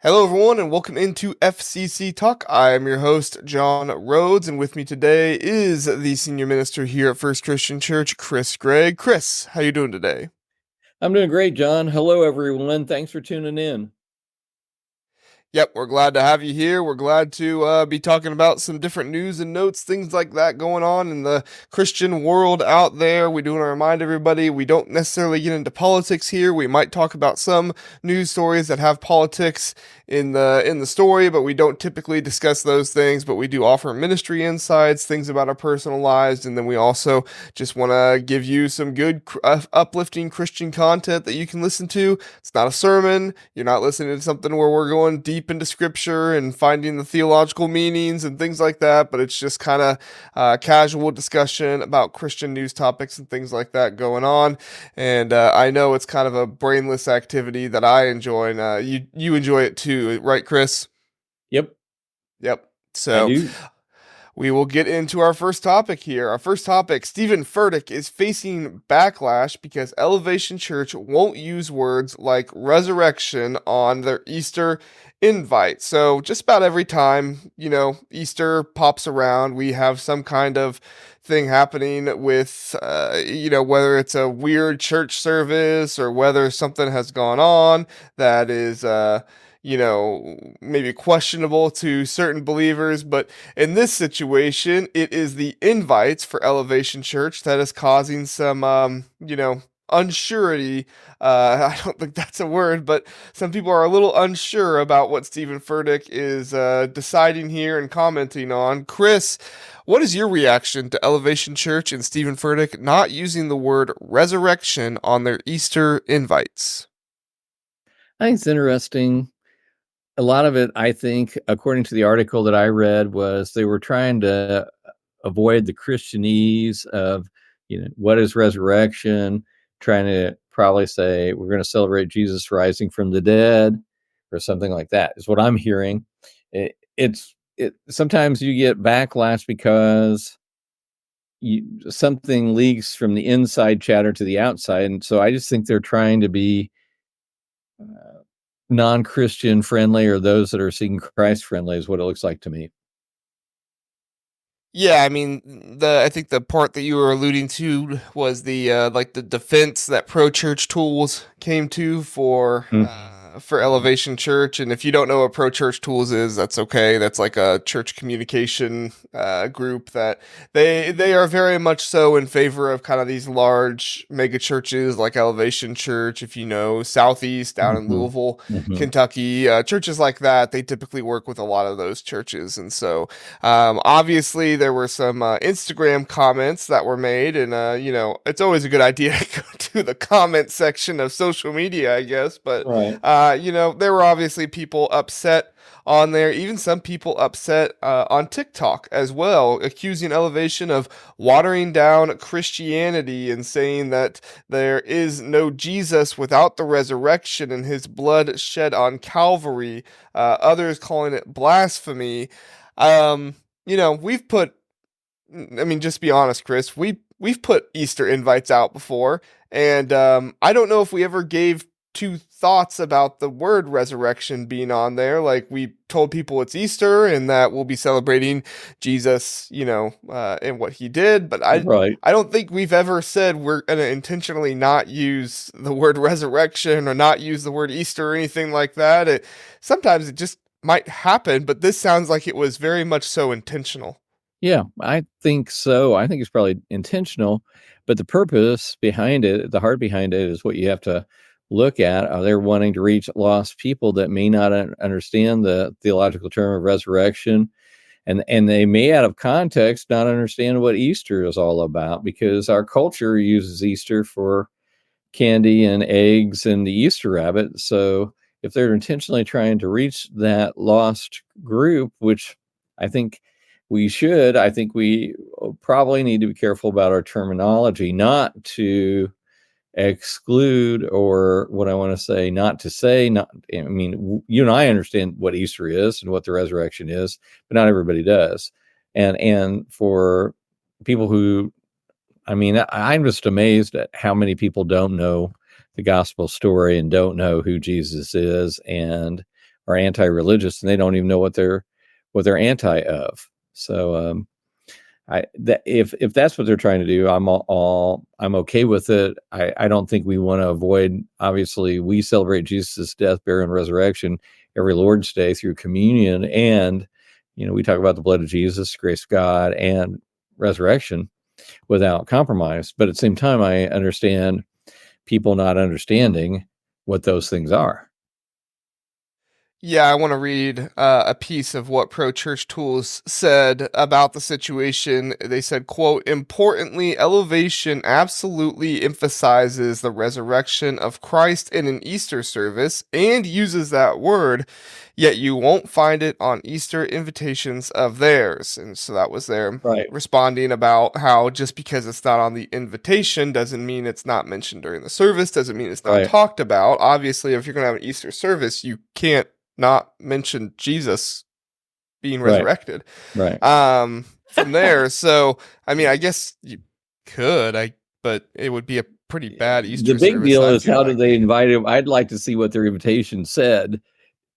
Hello, everyone, and welcome into FCC Talk. I am your host, Jon Rhoades, and with me today is the senior minister here at First Christian Church, Chris Gregg. Chris, how you doing today? I'm doing great, John. Hello, everyone. Thanks for tuning in. Yep, we're glad to have you here. We're glad to be talking about some different news and notes, things like that going on in the Christian world out there. We do want to remind everybody we don't necessarily get into politics here. We might talk about some news stories that have politics in the story, but we don't typically discuss those things. But we do offer ministry insights, things about our personal lives, and then we also just want to give you some good, uplifting Christian content that you can listen to. It's not a sermon. You're not listening to something where we're going deep into scripture and finding the theological meanings and things like that, but it's just kind of casual discussion about Christian news topics and things like that going on. And I know it's kind of a brainless activity that I enjoy, and you enjoy it too, right, Chris? Yep, Yep. I So do. we will get into our first topic here. Our first topic: Stephen Furtick is facing backlash because Elevation Church won't use words like resurrection on their Easter invite. So just about every time, Easter pops around, we have some kind of thing happening with, whether it's a weird church service or whether something has gone on that is, maybe questionable to certain believers. But in this situation, it is the invites for Elevation Church that is causing some, unsurety. I don't think that's a word, but some people are a little unsure about what Stephen Furtick is deciding here and commenting on. Chris, what is your reaction to Elevation Church and Stephen Furtick not using the word resurrection on their Easter invites? I think it's interesting. A lot of it, I think, according to the article that I read, was they were trying to avoid the Christianese of, what is resurrection, trying to probably say we're going to celebrate Jesus rising from the dead or something like that, is what I'm hearing. Sometimes you get backlash because something leaks from the inside chatter to the outside. And so I just think they're trying to be non-Christian friendly, or those that are seeking Christ friendly, is what it looks like to me. Yeah, I mean, I think the part that you were alluding to was the like the defense that pro church tools came to for Elevation Church. And if you don't know what pro church tools is, that's okay. That's like a church communication group that they are very much so in favor of kind of these large mega churches like Elevation Church. If you know Southeast down in Mm-hmm. Louisville, Mm-hmm. Kentucky, churches like that, they typically work with a lot of those churches. And so obviously, there were some Instagram comments that were made, and it's always a good idea to go to the comment section of social media, I guess. But Right. there were obviously people upset on there, even some people upset on TikTok as well, accusing Elevation of watering down Christianity and saying that there is no Jesus without the resurrection and his blood shed on Calvary. Others calling it blasphemy. Um, we've put, I mean, just be honest, Chris, we've put Easter invites out before, and I don't know if we ever gave two thoughts about the word resurrection being on there. Like, we told people it's Easter and that we'll be celebrating Jesus, and what he did, but Right. I don't think we've ever said we're gonna intentionally not use the word resurrection or not use the word Easter or anything like that. Sometimes it just might happen, but this sounds like it was very much so intentional. Yeah, I think so. I think it's probably intentional, but the purpose behind it, the heart behind it, is what you have to look at. Are they wanting to reach lost people that may not understand the theological term of resurrection? And they may, out of context, not understand what Easter is all about, because our culture uses Easter for candy and eggs and the Easter rabbit. So if they're intentionally trying to reach that lost group, which I think I think we probably need to be careful about our terminology, not to exclude, or what I want to say, not to say, not, I mean, you and I understand what Easter is and what the resurrection is, but not everybody does. And for people who, I mean, I'm just amazed at how many people don't know the gospel story and don't know who Jesus is and are anti-religious, and they don't even know what they're anti of. So if that's what they're trying to do, I'm okay with it. I don't think we want to avoid. Obviously, we celebrate Jesus' death, burial, and resurrection every Lord's Day through communion, and we talk about the blood of Jesus, grace of God, and resurrection without compromise. But at the same time, I understand people not understanding what those things are. Yeah, I want to read a piece of what Pro-Church Tools said about the situation. They said, quote, "Importantly, Elevation absolutely emphasizes the resurrection of Christ in an Easter service and uses that word, yet you won't find it on Easter invitations of theirs." And so that was their Right. responding about how just because it's not on the invitation doesn't mean it's not mentioned during the service, doesn't mean it's not Right. talked about. Obviously, if you're going to have an Easter service, you can't not mention Jesus being resurrected. Right. From there, so I mean, I guess you could, but it would be a pretty bad Easter The big service. deal I is feel how like. did they invite him? I'd like to see what their invitation said.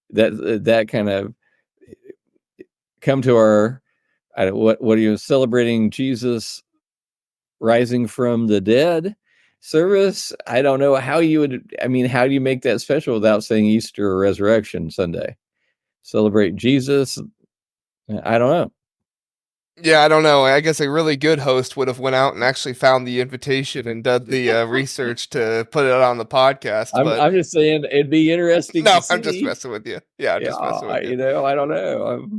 That kind of come to our what are you celebrating Jesus rising from the dead service? I don't know how you would. I mean, how do you make that special without saying Easter or Resurrection Sunday? Celebrate Jesus. I don't know. Yeah, I don't know. I guess a really good host would have went out and actually found the invitation and done the research to put it on the podcast. But I'm just saying it'd be interesting to no, I'm just see. messing with you. Yeah, I'm just messing Yeah, with you. I don't know.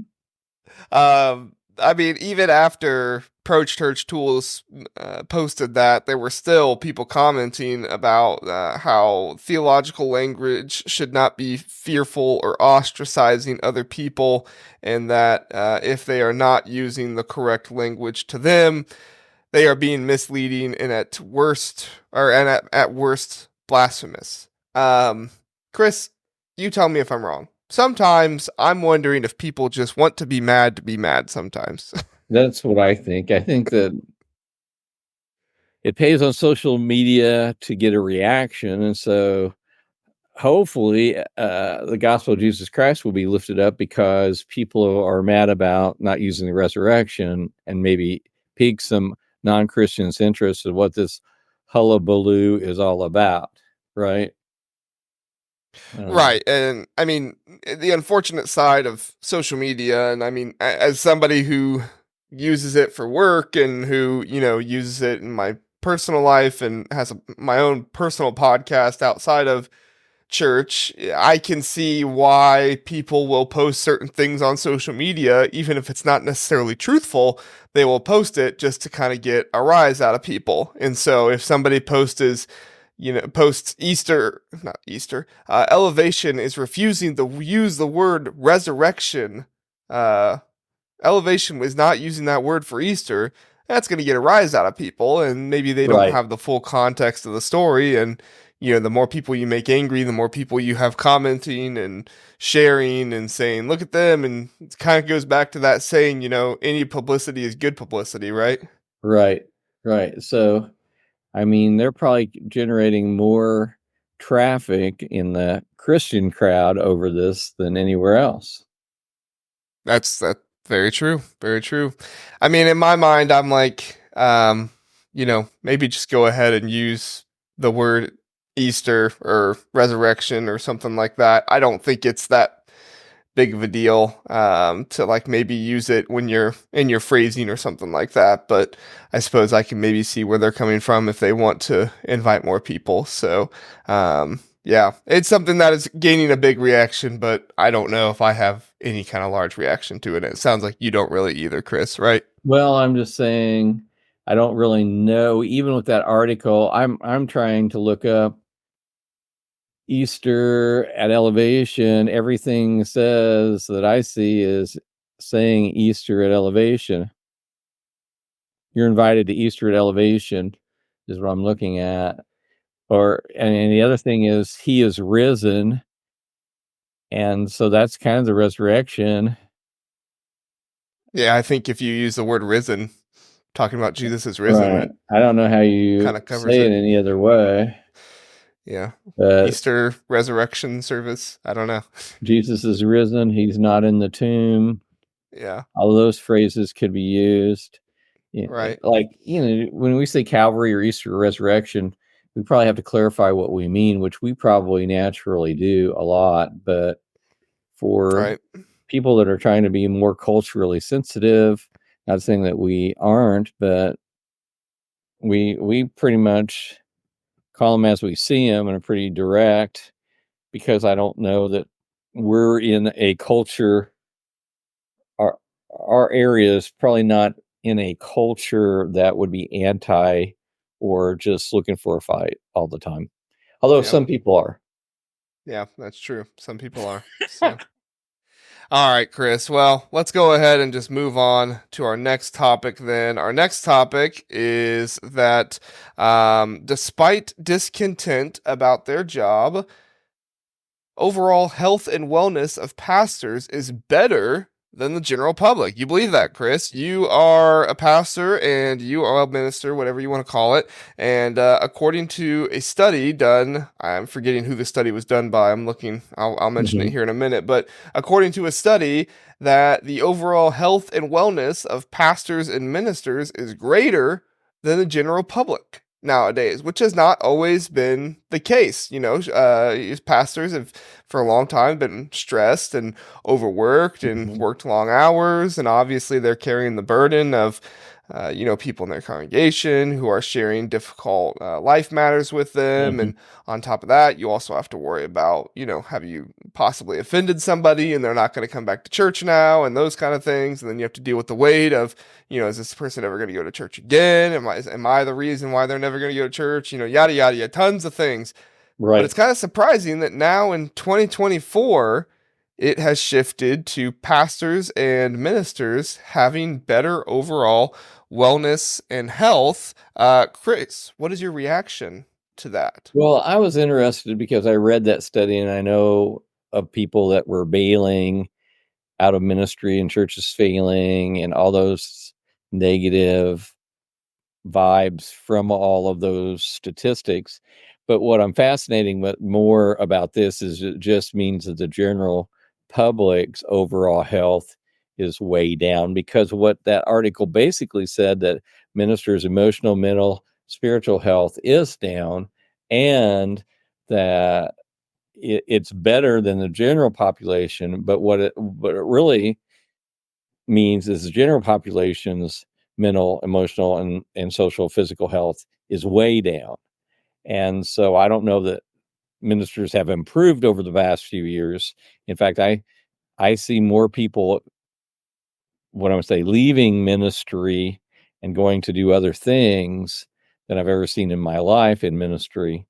I mean, even after Pro-Church Tools posted that, there were still people commenting about how theological language should not be fearful or ostracizing other people, and that if they are not using the correct language to them, they are being misleading and at worst blasphemous. Chris, you tell me if I'm wrong. Sometimes I'm wondering if people just want to be mad sometimes. That's what I think. I think that it pays on social media to get a reaction. And so hopefully the gospel of Jesus Christ will be lifted up because people are mad about not using the resurrection and maybe pique some non-Christians' interest in what this hullabaloo is all about. Right. Right. And I mean, the unfortunate side of social media, and I mean, as somebody who uses it for work and who, uses it in my personal life and has my own personal podcast outside of church, I can see why people will post certain things on social media, even if it's not necessarily truthful. They will post it just to kind of get a rise out of people. And so if somebody posts Easter, not Easter, Elevation is refusing to use the word resurrection. Elevation was not using that word for Easter. That's going to get a rise out of people, and maybe they don't Right. have the full context of the story. And the more people you make angry, the more people you have commenting and sharing and saying, "Look at them," and it kind of goes back to that saying, any publicity is good publicity, right? Right. Right. So I mean, they're probably generating more traffic in the Christian crowd over this than anywhere else. That's very true. Very true. I mean, in my mind, I'm like, maybe just go ahead and use the word Easter or resurrection or something like that. I don't think it's that big of a deal to like maybe use it when you're in your phrasing or something like that. But I suppose I can maybe see where they're coming from if they want to invite more people. So, yeah, it's something that is gaining a big reaction, but I don't know if I have any kind of large reaction to it. It sounds like you don't really either, Chris, right? Well, I'm just saying I don't really know. Even with that article, I'm trying to look up Easter at Elevation. Everything says that I see is saying Easter at Elevation. You're invited to Easter at Elevation is what I'm looking at. And the other thing is he is risen. And so that's kind of the resurrection. Yeah, I think if you use the word risen, talking about Jesus is risen, Right. that I don't know how kind you of covers say it it. any other way. Yeah. But Easter resurrection service. I don't know. Jesus is risen. He's not in the tomb. Yeah. All those phrases could be used. Right. Like, when we say Calvary or Easter resurrection, we probably have to clarify what we mean, which we probably naturally do a lot. But for Right. people that are trying to be more culturally sensitive, not saying that we aren't, but we pretty much call them as we see them and are pretty direct, because I don't know that we're in a culture. Our area is probably not in a culture that would be anti or just looking for a fight all the time. Although Yep. some people are. Yeah, that's true. Some people are. So, all right, Chris. Well, let's go ahead and just move on to our next topic then. Our next topic is that despite discontent about their job, overall health and wellness of pastors is better than the general public. You believe that, Chris? You are a pastor and you are a minister, whatever you want to call it. And according to a study done, I'm forgetting who the study was done by. I'm looking, I'll mention it Mhm. here in a minute. But according to a study, that the overall health and wellness of pastors and ministers is greater than the general public nowadays, which has not always been the case. Pastors have for a long time been stressed and overworked and Mhm. worked long hours, and obviously they're carrying the burden of people in their congregation who are sharing difficult life matters with them. Mhm. And on top of that, you also have to worry about, have you possibly offended somebody and they're not going to come back to church now and those kind of things. And then you have to deal with the weight of, is this person ever going to go to church again? Am I the reason why they're never going to go to church? Yada, yada, yada, tons of things. But Right. it's kind of surprising that now in 2024, it has shifted to pastors and ministers having better overall wellness and health. Chris, what is your reaction to that? Well, I was interested because I read that study and I know of people that were bailing out of ministry and churches failing and all those negative vibes from all of those statistics. But what I'm fascinating with more about this is it just means that the general public's overall health is way down, because what that article basically said, that ministers' emotional, mental, spiritual health is down, and that it's better than the general population. But what it really means is the general population's mental, emotional, and social, physical health is way down. And so I don't know that ministers have improved over the past few years. In fact, I see more people, what I would say, leaving ministry and going to do other things than I've ever seen in my life in ministry.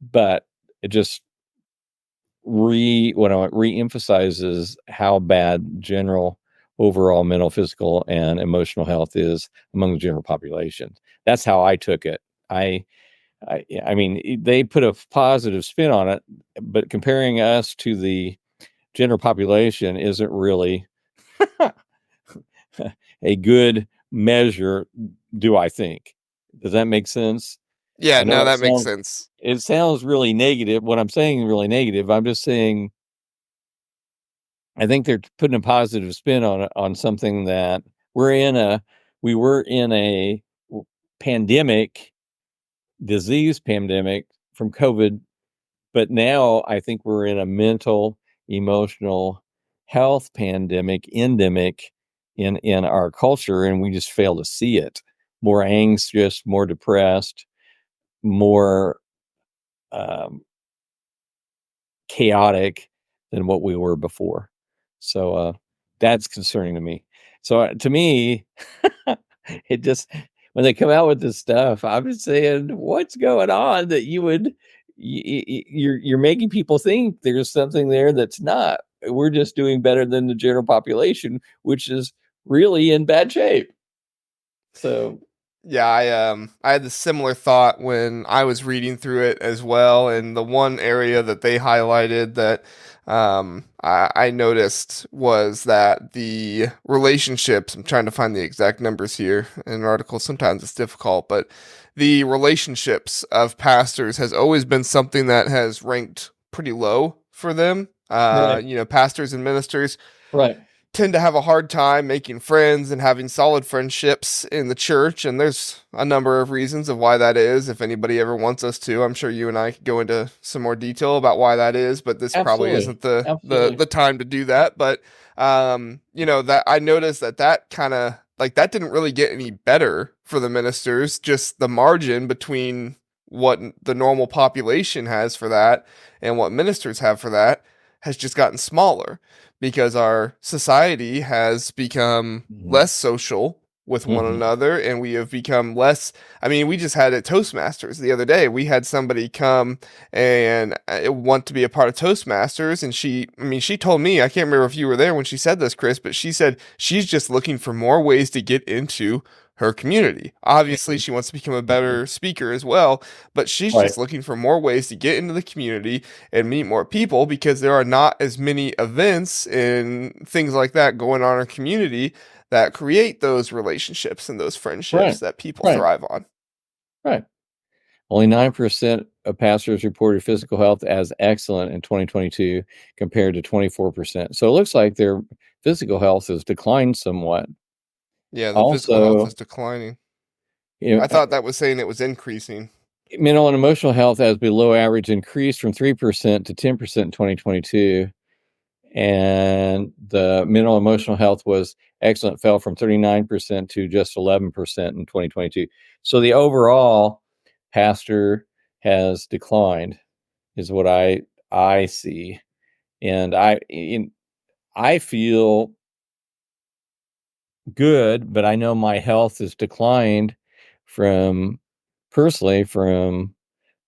But it just re-emphasizes how bad general overall mental, physical, and emotional health is among the general population. That's how I took it. I mean, they put a positive spin on it, but comparing us to the general population isn't really a good measure, do I think? Does that make sense? Yeah, I know no, that makes sense. it sounds really negative. What I'm saying is really negative. I'm just saying I think they're putting a positive spin on something that we were in a pandemic, disease pandemic from COVID, but now I think we're in a mental, emotional health pandemic, endemic in our culture, and we just fail to see it. More anxious, more depressed, more um, chaotic than what we were before. So that's concerning to me. So to me, it just, when they come out with this stuff, I'm just saying, what's going on that you're making people think there's something there that's not. We're just doing better than the general population, which is really in bad shape. So Yeah, I had the similar thought when I was reading through it as well, and the one area that they highlighted that I noticed was that the relationships, I'm trying to find the exact numbers here in an article. Sometimes it's difficult, but the relationships of pastors has always been something that has ranked pretty low for them. Right. Pastors and ministers Right. tend to have a hard time making friends and having solid friendships in the church, and there's a number of reasons of why that is. If anybody ever wants us to, I'm sure you and I could go into some more detail about why that is, but this probably Absolutely. isn't the the Absolutely. the time to do that. But that I noticed that kind of like that didn't really get any better for the ministers, just the margin between what the normal population has for that and what ministers have for that has just gotten smaller because our society has become Mhm. less social with one Mhm. another, and we have become less. I mean, we just had at Toastmasters the other day. We had somebody come and want to be a part of Toastmasters, and she told me, I can't remember if you were there when she said this, Chris, but she said she's just looking for more ways to get into her community. Obviously, she wants to become a better speaker as well, but she's Right. just looking for more ways to get into the community and meet more people because there are not as many events and things like that going on in our community that create those relationships and those friendships Right. that people Right. thrive on. Right. Only 9% of pastors reported physical health as excellent in 2022 compared to 24%. So it looks like their physical health has declined somewhat. Yeah, the physical health is Also, declining. you I know, thought that was saying it was increasing. mental and emotional health has below average increased from 3% to 10% in 2022. And the mental emotional health was excellent, fell from 39% to just 11% in 2022. So the overall pastor has declined, is what I see. And I feel good, but I know my health has declined from personally from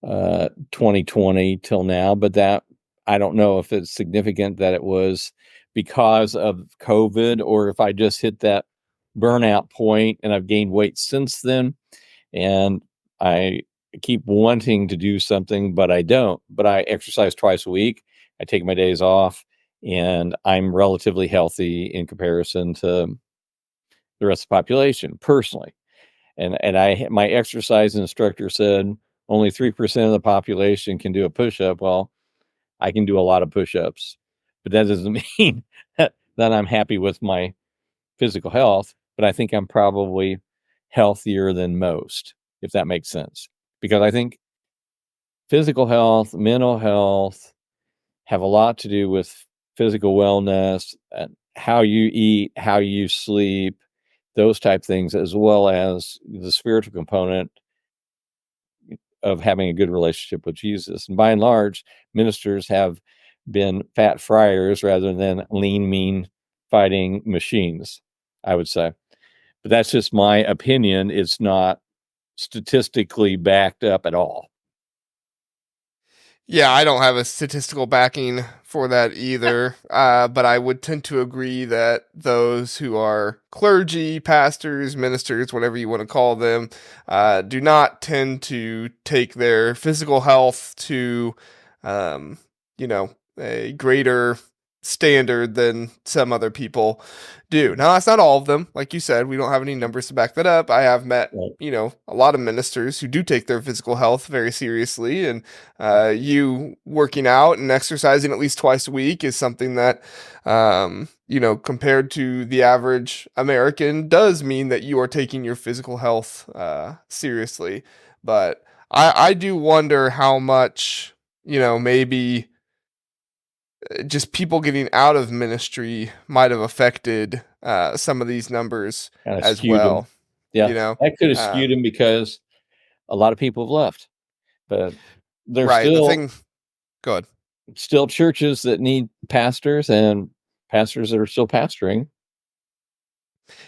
2020 till now, but that I don't know if it's significant that it was because of COVID or if I just hit that burnout point and I've gained weight since then. And I keep wanting to do something, but I don't. But I exercise twice a week. I take my days off, and I'm relatively healthy in comparison to the rest of the population personally. And my exercise instructor said only 3% of the population can do a push-up. Well, I can do a lot of push-ups, but that doesn't mean that I'm happy with my physical health, but I think I'm probably healthier than most, if that makes sense. Because I think physical health, mental health have a lot to do with physical wellness, and how you eat, how you sleep, those type things, as well as the spiritual component of having a good relationship with Jesus. And by and large, ministers have been fat fryers rather than lean, mean fighting machines, I would say. But that's just my opinion. It's not statistically backed up at all. Yeah, I don't have a statistical backing for that either, but I would tend to agree that those who are clergy, pastors, ministers, whatever you want to call them, do not tend to take their physical health to, um, a greater standard than some other people do. Now, that's not all of them. Like you said, we don't have any numbers to back that up. I have met, Right. a lot of ministers who do take their physical health very seriously, and you working out and exercising at least twice a week is something that, compared to the average American, does mean that you are taking your physical health seriously. But I do wonder how much, maybe just people getting out of ministry might have affected some of these numbers Kind of as skewed them. well. Yeah. You know, That could have uh, skewed them because a lot of people have left. But there's right. The still thing, good. still churches that need pastors and pastors that are still pastoring.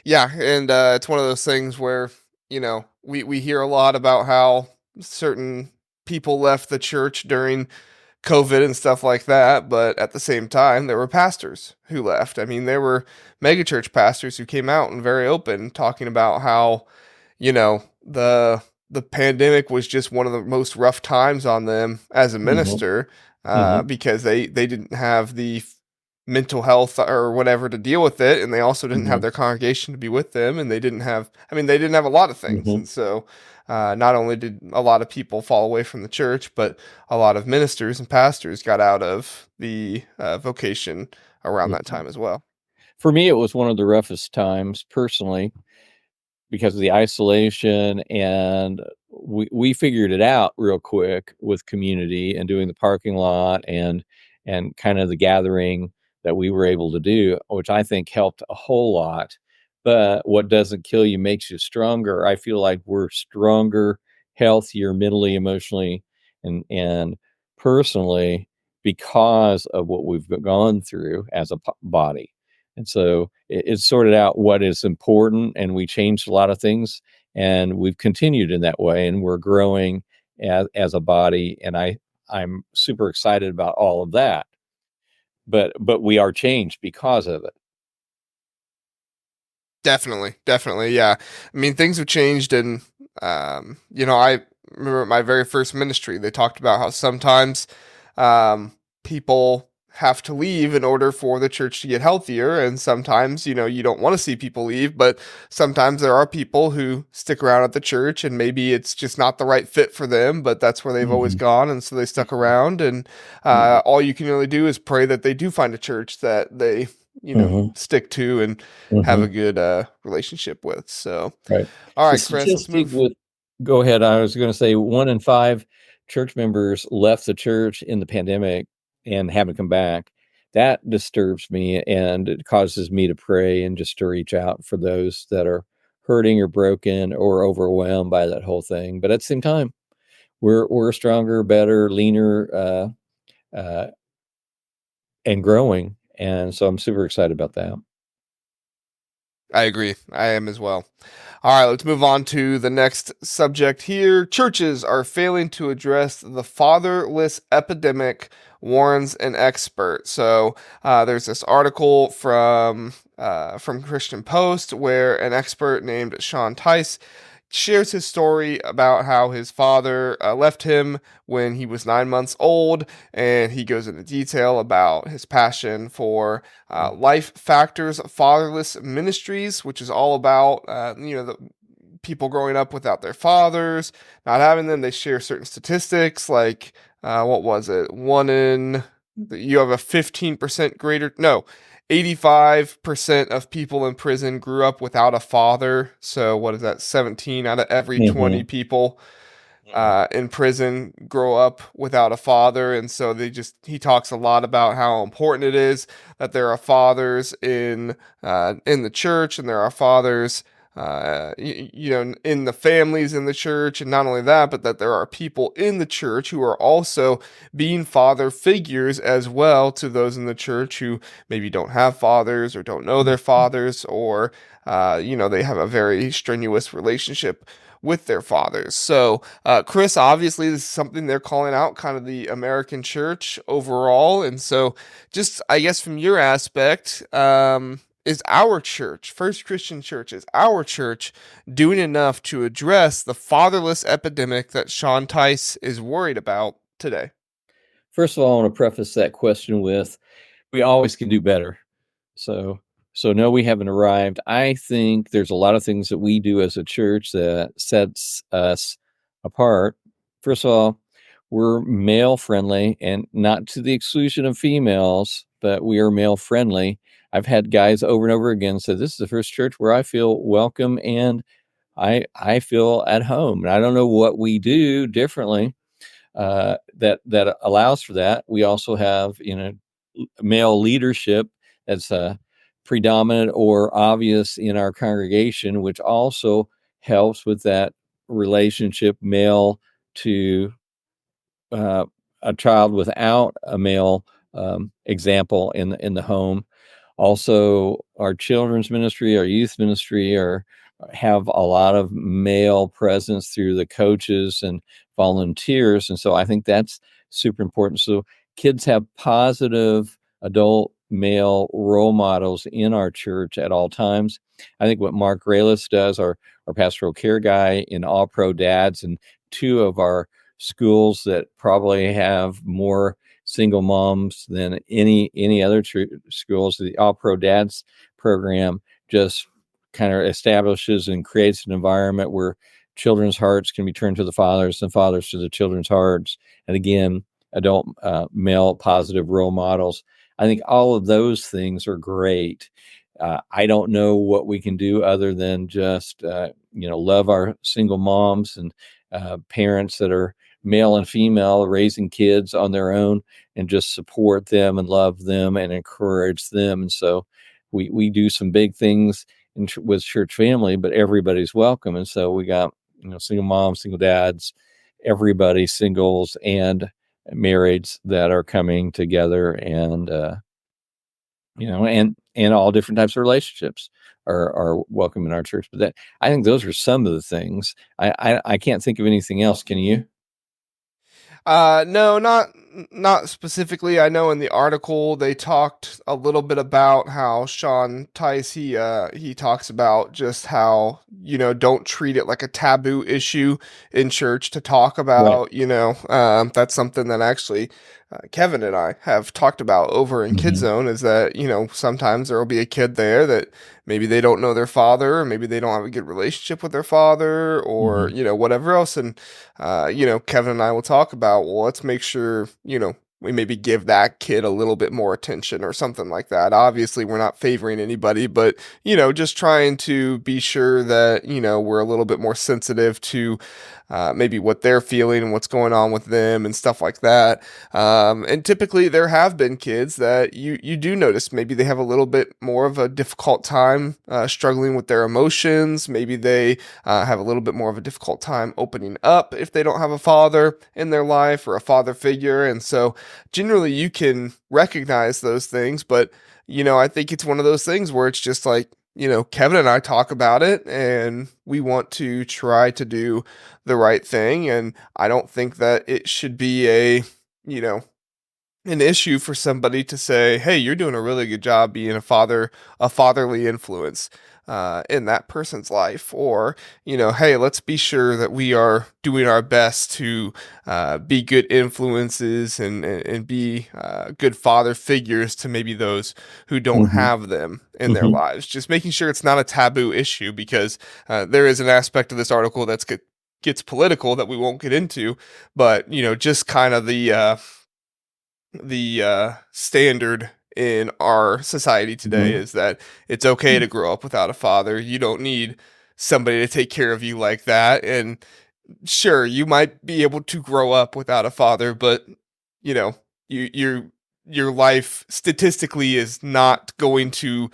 Yeah, and it's one of those things where we hear a lot about how certain people left the church during COVID and stuff like that, but at the same time, there were pastors who left. I mean, there were megachurch pastors who came out and very open talking about how the pandemic was just one of the most rough times on them as a Mhm. minister. because they didn't have the mental health or whatever to deal with it, and they also didn't have Mhm. their congregation to be with them, and they didn't have, I mean, they didn't have a lot of things. Mhm. And so not only did a lot of people fall away from the church, but a lot of ministers and pastors got out of the vocation around that Mhm. time as well. For me, it was one of the roughest times personally because of the isolation, and we figured it out real quick with community and doing the parking lot and kind of the gathering that we were able to do, which I think helped a whole lot. But what doesn't kill you makes you stronger. I feel like we're stronger, healthier mentally, emotionally, and personally because of what we've gone through as a body. And so it sorted out what is important, and we changed a lot of things, and we've continued in that way, and we're growing as a body. And I'm super excited about all of that. But we are changed because of it. Definitely, definitely, yeah. I mean, things have changed, and I remember at my very first ministry, they talked about how sometimes people have to leave in order for the church to get healthier, and sometimes, you don't want to see people leave, but sometimes there are people who stick around at the church, and maybe it's just not the right fit for them, but that's where they've always Mhm. gone, and so they stuck around, and Mhm. all you can really do is pray that they do find a church that they Mhm. stick to and have a Mhm. good relationship with. So, Right. all The right, Chris, let's statistic move. with Go ahead. I was going to say 1 in 5 church members left the church in the pandemic and haven't come back. That disturbs me, and it causes me to pray and just to reach out for those that are hurting or broken or overwhelmed by that whole thing. But at the same time, we're stronger, better, leaner, uh, and growing, and so I'm super excited about that. I agree. I am as well. All right, let's move on to the next subject here. Churches are failing to address the fatherless epidemic, warns an expert. So there's this article from Christian Post where an expert named Sean Teis shares his story about how his father left him when he was 9 months old, and he goes into detail about his passion for Life Factors Fatherless Ministries, which is all about the people growing up without their fathers, not having them. They share certain statistics, like what was it? You have a 15% greater, no, 85% of people in prison grew up without a father. So what is that? 17 out of every 20 Mhm. people Mhm. in prison grow up without a father. And so he talks a lot about how important it is that there are fathers in the church, and there are fathers in the families in the church. And not only that, but that there are people in the church who are also being father figures as well to those in the church who maybe don't have fathers or don't know their fathers, or they have a very strenuous relationship with their fathers. So, Chris, obviously, this is something they're calling out, kind of the American church overall. And so, just I guess from your aspect, is our church, First Christian Church, is our church doing enough to address the fatherless epidemic that Sean Teis is worried about today? First of all, I want to preface that question with we always can do better. So so no, we haven't arrived. I think there's a lot of things that we do as a church that sets us apart. First of all, we're male friendly, and not to the exclusion of females, but we are male friendly. I've had guys over and over again say this is the first church where I feel welcome and I feel at home. And I don't know what we do differently that allows for that. We also have male leadership that's predominant or obvious in our congregation, which also helps with that relationship male to uh, a child without a male example in the home. Also, our children's ministry, our youth ministry, are have a lot of male presence through the coaches and volunteers, and so I think that's super important. So kids have positive adult male role models in our church at all times. I think what Mark Raylis does, our pastoral care guy in All Pro Dads, and two of our schools that probably have more single moms than any other schools. The All Pro Dads program just kind of establishes and creates an environment where children's hearts can be turned to the fathers and fathers to the children's hearts. And again, adult male positive role models. I think all of those things are great. I don't know what we can do other than just love our single moms and parents that are male and female raising kids on their own, and just support them and love them and encourage them. And so we do some big things with church family, but everybody's welcome. And so we got single moms, single dads, everybody, singles and marrieds that are coming together, and and all different types of relationships are welcome in our church. But I think those are some of the things. I can't think of anything else. Can you? No, not specifically. I know in the article they talked a little bit about how Sean Teis he talks about just how don't treat it like a taboo issue in church to talk Right. about. That's something that actually Kevin and I have talked about over in Kid Mm-hmm. Zone, is that sometimes there will be a kid there that maybe they don't know their father, or maybe they don't have a good relationship with their father, or Mm-hmm. whatever else. And Kevin and I will talk about, well, let's make sure, we maybe give that kid a little bit more attention or something like that. Obviously, we're not favoring anybody, but, just trying to be sure that, we're a little bit more sensitive to maybe what they're feeling and what's going on with them and stuff like that. And typically, there have been kids that you do notice maybe they have a little bit more of a difficult time struggling with their emotions. Maybe they have a little bit more of a difficult time opening up if they don't have a father in their life or a father figure. And so, generally, you can recognize those things, but I think it's one of those things where it's just like, Kevin and I talk about it, and we want to try to do the right thing. And I don't think that it should be you know, an issue for somebody to say, "Hey, you're doing a really good job being a fatherly influence in that person's life," or "Hey, let's be sure that we are doing our best to be good influences and be good father figures to maybe those who don't Mm-hmm. have them in their Mm-hmm. lives." Just making sure it's not a taboo issue, because there is an aspect of this article gets political that we won't get into, but just kind of the standard in our society today Mm-hmm. is that it's okay to grow up without a father. You don't need somebody to take care of you like that. And sure, you might be able to grow up without a father, but you know, your life statistically is not going to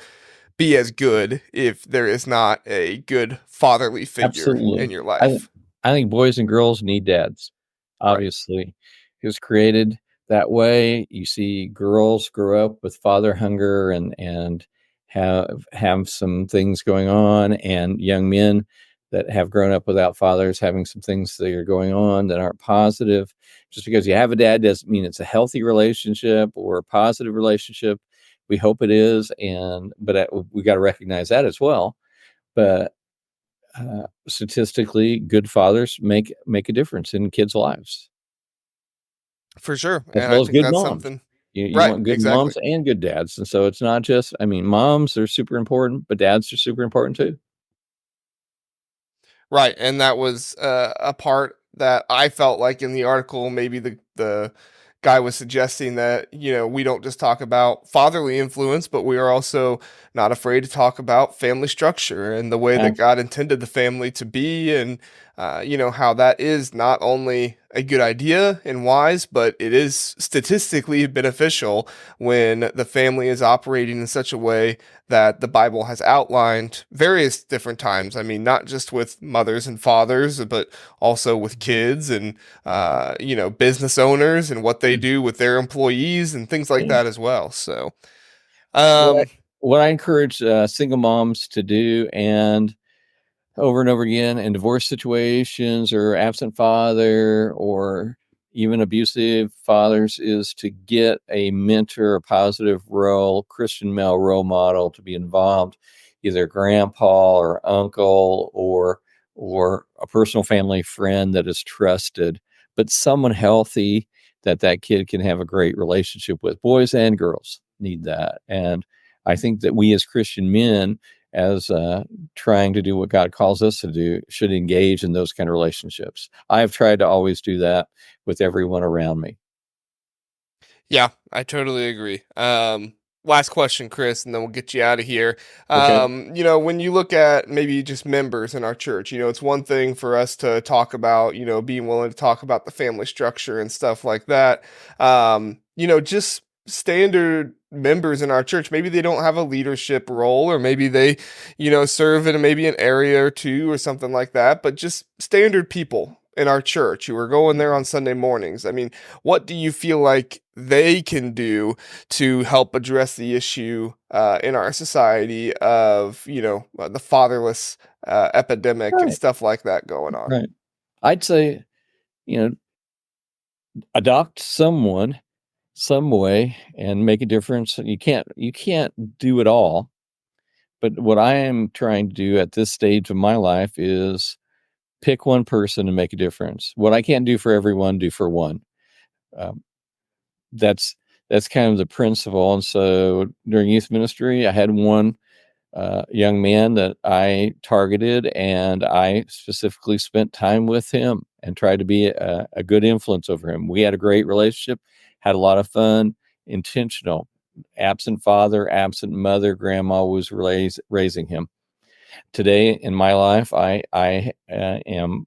be as good if there is not a good fatherly figure in Absolutely. your I life. I think boys and girls need dads. Right. Obviously, it was created that way. You see girls grow up with father hunger and have some things going on, and young men that have grown up without fathers having some things that are going on that aren't positive. Just because you have a dad doesn't mean it's a healthy relationship or a positive relationship. We hope it is, but we got to recognize that as well. But statistically, good fathers make a difference in kids' lives, For sure. as And I well as think good that's moms. something. You Right, want good exactly. moms and good dads, and so it's not just. I mean, moms are super important, but dads are super important too. Right, and that was a part that I felt like in the article, maybe the guy was suggesting that we don't just talk about fatherly influence, but we are also not afraid to talk about family structure and the way that Ab- God intended the family to be, and how that is not only a good idea and wise, but it is statistically beneficial when the family is operating in such a way that the Bible has outlined various different times. I mean, not just with mothers and fathers, but also with kids and, business owners and what they do with their employees and things like yeah. that as well. So, What I, um, what I encourage single moms to do, and over again in divorce situations or absent father or even abusive fathers, is to get a mentor, a positive Christian male role model to be involved, either grandpa or uncle or a personal family friend that is trusted, but someone healthy that kid can have a great relationship with. Boys and girls need that. And I think that we as Christian men, as trying to do what God calls us to do, should engage in those kind of relationships. I've tried to always do that with everyone around me. Yeah, I totally agree. Last question, Chris, and then we'll get you out of here. Okay. When you look at maybe just members in our church, it's one thing for us to talk about, being willing to talk about the family structure and stuff like that. Just standard members in our church, maybe they don't have a leadership role, or maybe they, serve in maybe an area or two or something like that, but just standard people in our church who are going there on Sunday mornings. I mean, what do you feel like they can do to help address the issue in our society of the fatherless epidemic and Right. stuff like that going on? Right. I'd say, adopt someone some way and make a difference. You can't do it all. But what I am trying to do at this stage of my life is pick one person and make a difference. What I can't do for everyone, do for one. Um, that's kind of the principle. And so during youth ministry, I had one young man that I targeted, and I specifically spent time with him and tried to be a good influence over him. We had a great relationship, had a lot of fun, intentional. Absent father, absent mother, grandma was raising him. Today in my life, I am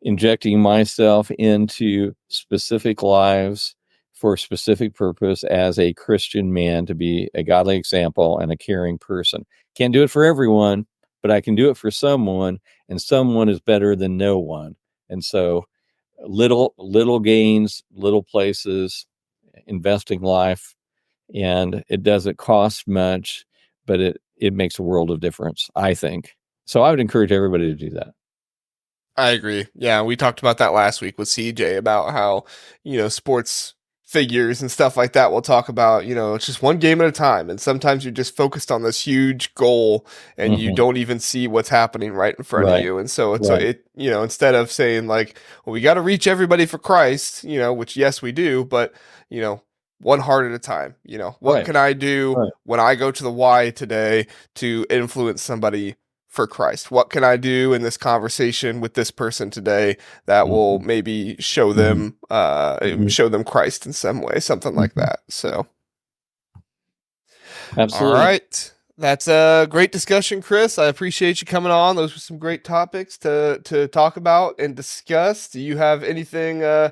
injecting myself into specific lives for a specific purpose as a Christian man, to be a godly example and a caring person. Can't do it for everyone, but I can do it for someone, and someone is better than no one. And so little gains, little places, investing life, and it doesn't cost much, but it makes a world of difference, I think. So I would encourage everybody to do that. I agree. Yeah, we talked about that last week with CJ about how, sports figures and stuff like that. We'll talk about, it's just one game at a time. And sometimes you're just focused on this huge goal and you Mhm. don't even see what's happening right in front of Right. you. And so Right. instead of saying like, well, we got to reach everybody for Christ, which yes, we do, but, one heart at a time, what Right. can I do Right. when I go to the Y today to influence somebody for Christ? What can I do in this conversation with this person today that will Mhm. maybe show Mhm. them Mhm. Christ in some way, something like Mhm. that. So, all Absolutely. right. That's a great discussion, Chris. I appreciate you coming on. Those were some great topics to talk about and discuss. Do you have anything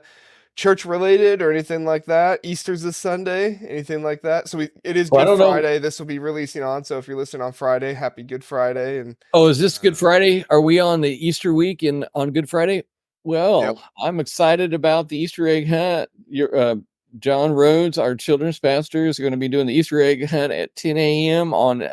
church related or anything like that? Easter's this Sunday, anything like that? So it is Well, I Good don't know. Friday. This will be releasing on. So if you're listening on Friday, happy Good Friday. And Oh, is this Good uh, Friday? Are we on the Easter week on Good Friday? yep. Well, I'm excited about the Easter egg hunt. Jon Rhoades, our children's pastor, is going to be doing the Easter egg hunt at 10 a.m. on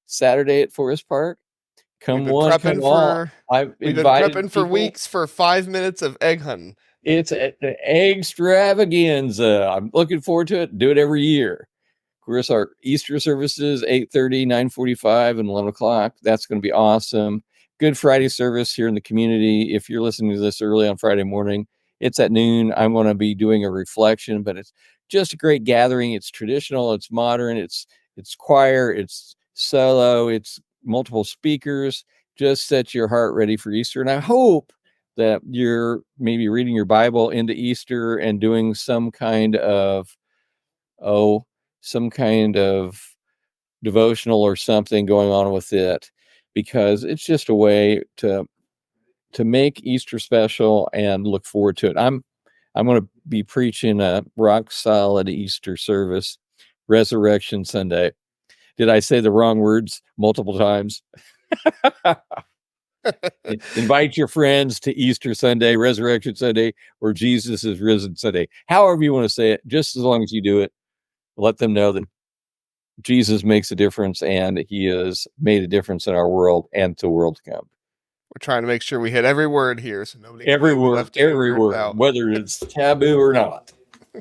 Saturday at Forest Park. We've Come been one, come prepping all. for I've we've been invited prepping for people. weeks for 5 minutes of egg hunting. It's an extravaganza. I'm looking forward to it. Do it every year. Of course, our Easter services, 8:30, 9:45, and 11 o'clock. That's going to be awesome. Good Friday service here in the community. If you're listening to this early on Friday morning, it's at noon. I'm going to be doing a reflection, but it's just a great gathering. It's traditional, it's modern, it's choir, it's solo, it's multiple speakers. Just set your heart ready for Easter. And I hope that you're maybe reading your Bible into Easter and doing oh, some kind of devotional or something going on with it, because it's just a way to make Easter special and look forward to it. I'm going to be preaching a rock solid Easter service, Resurrection Sunday. Did I say the wrong words multiple times? Invite your friends to Easter Sunday, Resurrection Sunday, or Jesus is risen Sunday. However you want to say it, just as long as you do it, let them know that Jesus makes a difference, and he has made a difference in our world and the world to come. We're trying to make sure we hit every word here so nobody can say we Everywhere, left any words word, out. whether it's taboo or not.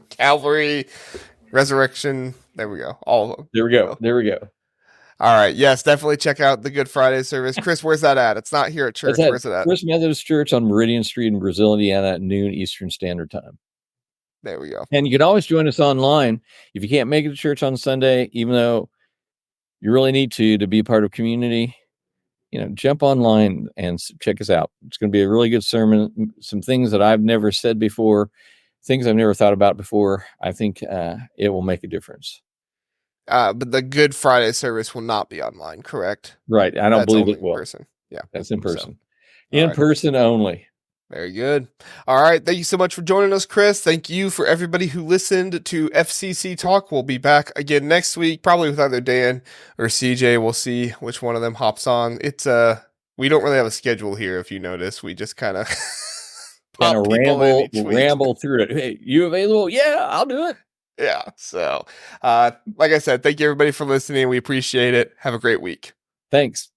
Calvary, resurrection. There we go. All of them. There we go. So, There we go. all right. Yes, definitely check out the Good Friday service. Chris, where's that at? It's not here at That's church. at Where's it at? First Methodist Church on Meridian Street in Brazil, Indiana at noon Eastern Standard Time. There we go. And you can always join us online. If you can't make it to church on Sunday, even though you really need to be part of community, jump online and check us out. It's going to be a really good sermon. Some things that I've never said before, things I've never thought about before. I think it will make a difference. But the Good Friday service will not be online, correct? Right. I don't believe it will. In person. Yeah. That's in person. So, in person only. Very good. All right. Thank you so much for joining us, Chris. Thank you for everybody who listened to FCC Talk. We'll be back again next week, probably with either Dan or CJ. We'll see which one of them hops on. We don't really have a schedule here, if you notice. We just kind of ramble through it. Hey, you available? Yeah, I'll do it. Yeah. So, like I said, thank you everybody for listening. We appreciate it. Have a great week. Thanks.